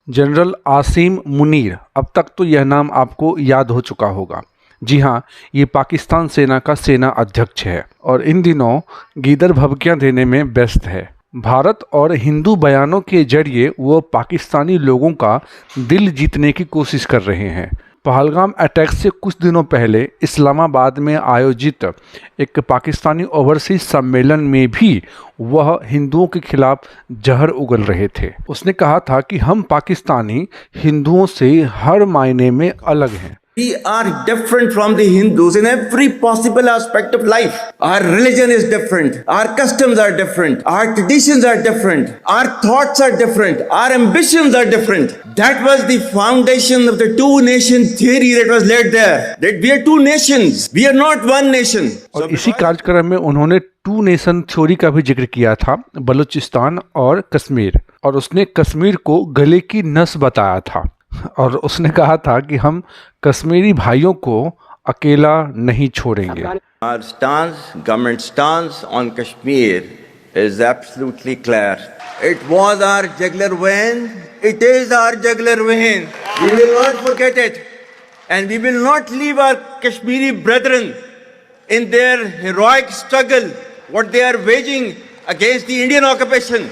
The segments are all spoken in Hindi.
जनरल आसिम मुनीर, अब तक तो यह नाम आपको याद हो चुका होगा। जी हाँ, ये पाकिस्तान सेना का सेना अध्यक्ष है और इन दिनों गीदड़ भभकियां देने में व्यस्त है। भारत और हिंदू बयानों के जरिए वो पाकिस्तानी लोगों का दिल जीतने की कोशिश कर रहे हैं। पहलगाम अटैक से कुछ दिनों पहले इस्लामाबाद में आयोजित एक पाकिस्तानी ओवरसीज सम्मेलन में भी वह हिंदुओं के खिलाफ जहर उगल रहे थे। उसने कहा था कि हम पाकिस्तानी हिंदुओं से हर मायने में अलग हैं। We are different from the Hindus in every possible aspect of life. Our religion is different. Our customs are different. Our traditions are different. Our thoughts are different. Our ambitions are different. That was the foundation of the two-nation theory that was laid there. That we are two nations. We are not one nation. और इसी कार्यक्रम में उन्होंने टू नेशन थ्योरी का भी जिक्र किया था, बलूचिस्तान और कश्मीर, और उसने कश्मीर को गले की नस बताया था और उसने कहा था कि हम कश्मीरी भाइयों को अकेला नहीं छोड़ेंगे। Our stance, government stance on Kashmir is absolutely clear. It was our jugular vein. It is our jugular vein. We will not forget it, and we will not leave our Kashmiri brethren in their heroic struggle, what they are waging against the Indian occupation.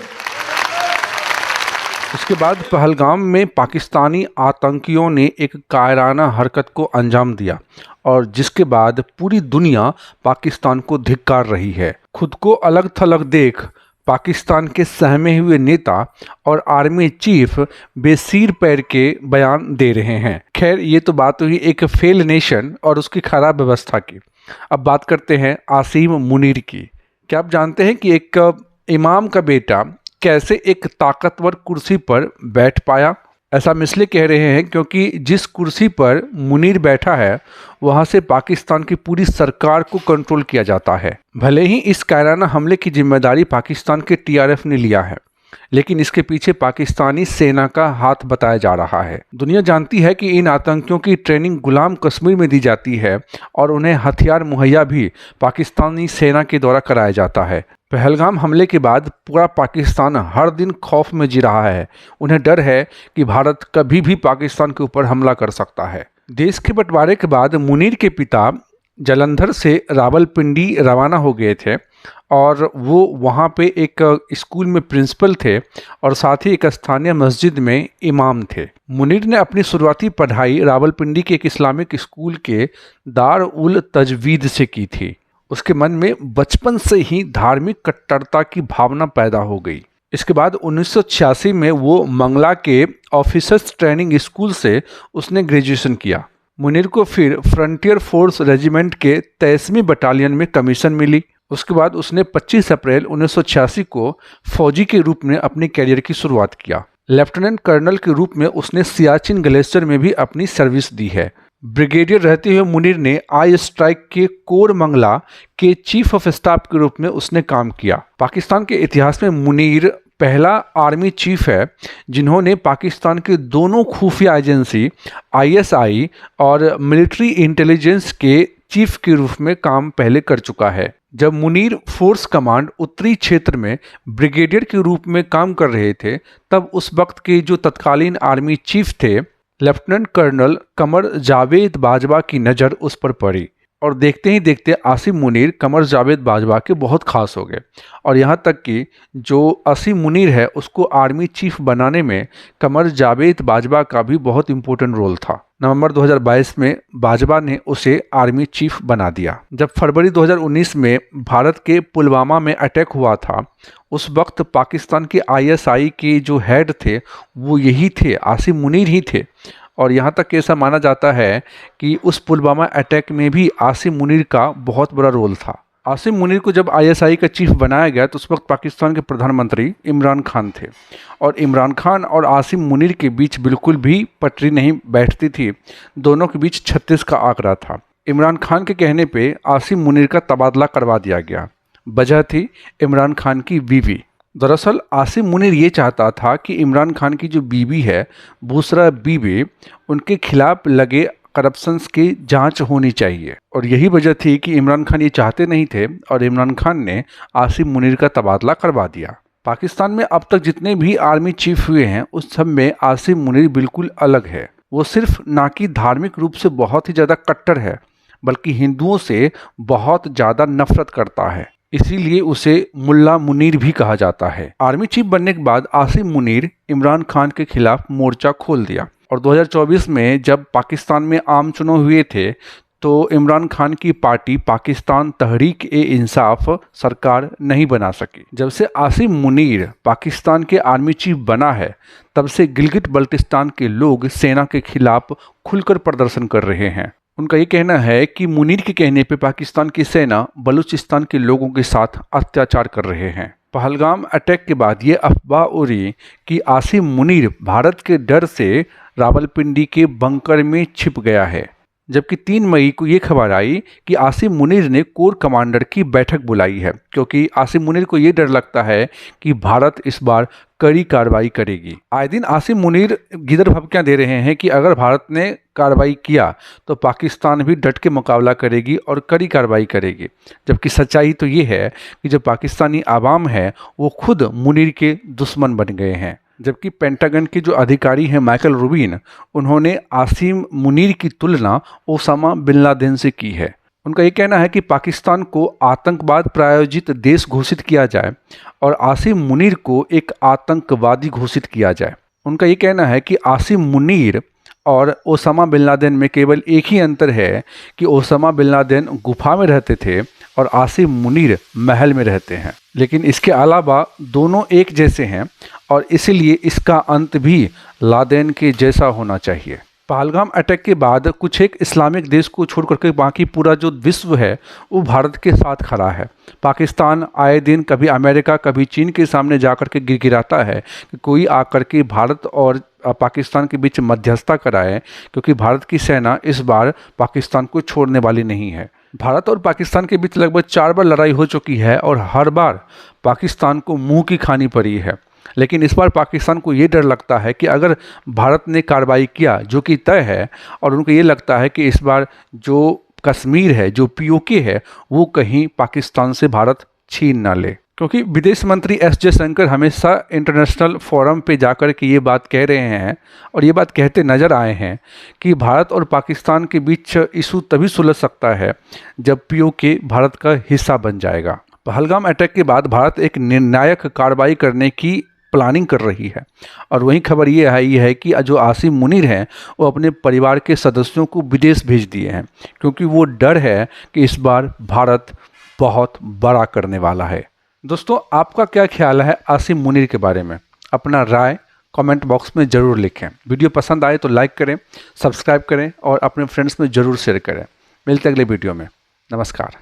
इसके बाद पहलगाम में पाकिस्तानी आतंकियों ने एक कायराना हरकत को अंजाम दिया और जिसके बाद पूरी दुनिया पाकिस्तान को धिक्कार रही है। खुद को अलग थलग देख पाकिस्तान के सहमे हुए नेता और आर्मी चीफ बेसिर पैर के बयान दे रहे हैं। खैर, ये तो बात हुई एक फेल नेशन और उसकी खराब व्यवस्था की। अब बात करते हैं आसिम मुनीर की। क्या आप जानते हैं कि एक इमाम का बेटा कैसे एक ताकतवर कुर्सी पर बैठ पाया? ऐसा हम इसलिए कह रहे हैं क्योंकि जिस कुर्सी पर मुनीर बैठा है वहां से पाकिस्तान की पूरी सरकार को कंट्रोल किया जाता है। भले ही इस कायराना हमले की जिम्मेदारी पाकिस्तान के टीआरएफ ने लिया है, लेकिन इसके पीछे पाकिस्तानी सेना का हाथ बताया जा रहा है। दुनिया जानती है कि इन आतंकियों की ट्रेनिंग गुलाम कश्मीर में दी जाती है और उन्हें हथियार मुहैया भी पाकिस्तानी सेना के द्वारा कराया जाता है। पहलगाम हमले के बाद पूरा पाकिस्तान हर दिन खौफ में जी रहा है। उन्हें डर है कि भारत कभी भी पाकिस्तान के ऊपर हमला कर सकता है। देश के बंटवारे के बाद मुनीर के पिता जालंधर से रावलपिंडी रवाना हो गए थे और वो वहाँ पे एक स्कूल में प्रिंसिपल थे और साथ ही एक स्थानीय मस्जिद में इमाम थे। मुनीर ने अपनी शुरुआती पढ़ाई रावलपिंडी के एक इस्लामिक स्कूल के दार उल तजवीद से की थी। उसके मन में बचपन से ही धार्मिक कट्टरता की भावना पैदा हो गई। इसके बाद 1986 में वो मंगला के ऑफिसर्स ट्रेनिंग स्कूल से उसने ग्रेजुएशन किया। मुनीर को फिर फ्रंटियर फोर्स रेजिमेंट के 23वीं बटालियन में कमीशन मिली। उसके बाद उसने 25 अप्रैल 1986 को फौजी के रूप में अपने कैरियर की शुरुआत किया। लेफ्टिनेंट कर्नल के रूप में उसने सियाचिन ग्लेशियर में भी अपनी सर्विस दी है। ब्रिगेडियर रहते हुए मुनीर ने आई स्ट्राइक के कोर मंगला के चीफ ऑफ स्टाफ के रूप में उसने काम किया। पाकिस्तान के इतिहास में मुनीर पहला आर्मी चीफ है जिन्होंने पाकिस्तान के दोनों खुफिया एजेंसी आईएसआई और मिलिट्री इंटेलिजेंस के चीफ के रूप में काम पहले कर चुका है। जब मुनीर फोर्स कमांड उत्तरी क्षेत्र में ब्रिगेडियर के रूप में काम कर रहे थे, तब उस वक्त के जो तत्कालीन आर्मी चीफ थे लेफ्टिनेंट कर्नल कमर जावेद बाजवा की नज़र उस पर पड़ी और देखते ही देखते आसिम मुनीर कमर जावेद बाजवा के बहुत खास हो गए और यहाँ तक कि जो आसिम मुनीर है उसको आर्मी चीफ बनाने में कमर जावेद बाजवा का भी बहुत इम्पोर्टेंट रोल था। नवंबर 2022 में बाजवा ने उसे आर्मी चीफ बना दिया। जब फरवरी 2019 में भारत के पुलवामा में अटैक हुआ था, उस वक्त पाकिस्तान के आईएसआई के जो हेड थे वो यही थे, आसिम मुनीर ही थे। और यहाँ तक कि ऐसा माना जाता है कि उस पुलवामा अटैक में भी आसिम मुनीर का बहुत बड़ा रोल था। आसिम मुनीर को जब आईएसआई का चीफ बनाया गया तो उस वक्त पाकिस्तान के प्रधानमंत्री इमरान खान थे और इमरान खान और आसिम मुनीर के बीच बिल्कुल भी पटरी नहीं बैठती थी। दोनों के बीच 36 का आंकड़ा था। इमरान खान के कहने पे आसिम मुनीर का तबादला करवा दिया गया। वजह थी इमरान खान की बीवी। दरअसल आसिम मुनीर ये चाहता था कि इमरान खान की जो बीवी है बुशरा बीबी, उनके खिलाफ लगे करप्शंस की जांच होनी चाहिए और यही वजह थी कि इमरान खान ये चाहते नहीं थे और इमरान खान ने आसिम मुनीर का तबादला करवा दिया। पाकिस्तान में अब तक जितने भी आर्मी चीफ हुए हैं उस सब में आसिम मुनीर बिल्कुल अलग है। वो सिर्फ ना कि धार्मिक रूप से बहुत ही ज़्यादा कट्टर है, बल्कि हिंदुओं से बहुत ज़्यादा नफरत करता है। इसीलिए उसे मुल्ला मुनीर भी कहा जाता है। आर्मी चीफ बनने के बाद आसिम मुनीर इमरान खान के खिलाफ मोर्चा खोल दिया और 2024 में जब पाकिस्तान में आम चुनाव हुए थे तो इमरान खान की पार्टी पाकिस्तान तहरीक-ए-इंसाफ सरकार नहीं बना सकी। जब से आसिम मुनीर पाकिस्तान के आर्मी चीफ बना है तब से गिलगित बल्तिस्तान के लोग सेना के खिलाफ खुलकर प्रदर्शन कर रहे हैं। उनका ये कहना है कि मुनीर के कहने पे पाकिस्तान की सेना बलूचिस्तान के लोगों के साथ अत्याचार कर रहे हैं। पहलगाम अटैक के बाद ये अफवाह उड़ी कि आसिम मुनीर भारत के डर से रावलपिंडी के बंकर में छिप गया है, जबकि 3 मई को ये खबर आई कि आसिम मुनीर ने कोर कमांडर की बैठक बुलाई है, क्योंकि आसिम मुनीर को ये डर लगता है कि भारत इस बार कड़ी कार्रवाई करेगी। आए दिन आसिम मुनीर गिदर भभकियां दे रहे हैं कि अगर भारत ने कार्रवाई किया तो पाकिस्तान भी डट के मुकाबला करेगी और कड़ी कार्रवाई करेगी, जबकि सच्चाई तो ये है कि जो पाकिस्तानी आवाम है वो खुद मुनीर के दुश्मन बन गए हैं। जबकि पेंटागन के जो अधिकारी हैं माइकल रूबिन, उन्होंने आसिम मुनीर की तुलना ओसामा बिन लादेन से की है। उनका ये कहना है कि पाकिस्तान को आतंकवाद प्रायोजित देश घोषित किया जाए और आसिम मुनीर को एक आतंकवादी घोषित किया जाए। उनका ये कहना है कि आसिम मुनीर और ओसामा बिन लादेन में केवल एक ही अंतर है कि ओसामा बिन लादेन गुफा में रहते थे और आसिम मुनीर महल में रहते हैं, लेकिन इसके अलावा दोनों एक जैसे हैं और इसलिए इसका अंत भी लादेन के जैसा होना चाहिए। पहलगाम अटैक के बाद कुछ एक इस्लामिक देश को छोड़ करके बाकी पूरा जो विश्व है वो भारत के साथ खड़ा है। पाकिस्तान आए दिन कभी अमेरिका कभी चीन के सामने जाकर के गिड़गिड़ाता है कि कोई आकर के भारत और पाकिस्तान के बीच मध्यस्थता कराए, क्योंकि भारत की सेना इस बार पाकिस्तान को छोड़ने वाली नहीं है। भारत और पाकिस्तान के बीच लगभग 4 बार लड़ाई हो चुकी है और हर बार पाकिस्तान को मुंह की खानी पड़ी है, लेकिन इस बार पाकिस्तान को ये डर लगता है कि अगर भारत ने कार्रवाई किया, जो कि तय है, और उनको ये लगता है कि इस बार जो कश्मीर है, जो पीओके है, वो कहीं पाकिस्तान से भारत छीन ना ले। क्योंकि विदेश मंत्री एस जयशंकर हमेशा इंटरनेशनल फोरम पे जाकर के ये बात कह रहे हैं और ये बात कहते नज़र आए हैं कि भारत और पाकिस्तान के बीच इशू तभी सुलझ सकता है जब पीओके भारत का हिस्सा बन जाएगा। पहलगाम अटैक के बाद भारत एक निर्णायक कार्रवाई करने की प्लानिंग कर रही है और वही खबर ये आई है कि जो आसिम मुनीर हैं वो अपने परिवार के सदस्यों को विदेश भेज दिए हैं, क्योंकि वो डर है कि इस बार भारत बहुत बड़ा करने वाला है। दोस्तों, आपका क्या ख्याल है आसिम मुनीर के बारे में? अपना राय कमेंट बॉक्स में ज़रूर लिखें। वीडियो पसंद आए तो लाइक करें, सब्सक्राइब करें और अपने फ्रेंड्स में ज़रूर शेयर करें। मिलते अगले वीडियो में। नमस्कार।